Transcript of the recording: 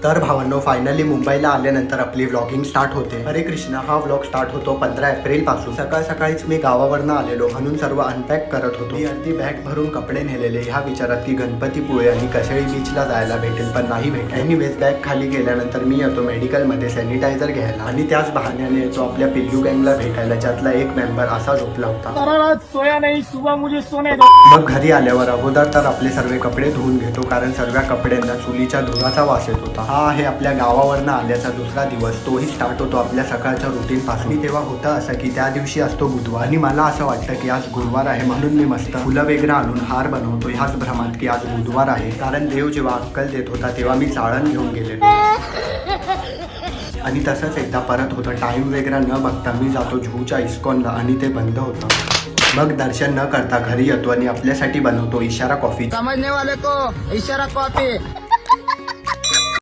तर भावांनो, फायनली मुंबईला आल्यानंतर आपली व्लॉगिंग स्टार्ट होते. हरे कृष्णा. हा व्लॉग स्टार्ट होतो 15 एप्रिल पासून. सकाळ सकाळीच मी गावावरनं आलेलो म्हणून सर्व अनपॅक करत होतो. मी अर्धी बॅग भरून कपडे नेलेले ह्या विचारात की गणपतीपुळे आणि कशेळी बीचला जायला भेटेल, पण नाही भेटेल. एनिवेज बॅग खाली गेल्यानंतर मी येतो मेडिकलमध्ये सॅनिटायझर घ्यायला आणि त्याच बहाण्याने येतो आपल्या पिल्लू गँगला भेटायला, ज्यातला एक मेंबर असा झोपला होता. सोया नहीं, सुबह मुझे सोने मग घरी आल्यावर अगोदर तर आपले सर्व कपडे धुवून घेतो, कारण सर्व कपड्यांना चुलीच्या धुराचा वास येत होता. हा आहे आपल्या गावावरनं आल्याचा दुसरा दिवस. तोही स्टार्ट होतो आपल्या सकाळच्या रुटीन पासून. तेव्हा होतं असं की त्या दिवशी असतो बुधवार आणि मला असं वाटतं की आज गुरुवार आहे, म्हणून मी मस्त फुलं वगैरे आणून हार बनवतो ह्याच भ्रमात की आज बुधवार आहे. कारण देव जेव्हा अक्कल देत होता तेव्हा मी चाळण घेऊन गेलेलो. आणि तसंच एकदा परत होतं. टाइम वगैरे न बघता मी जातो झूच्या इस्कॉनला आणि ते बंद होतं. मग दर्शन न करता घरी येतो आणि आपल्यासाठी बनवतो इशारा कॉफी. समझने वाले को इशारा कॉफी.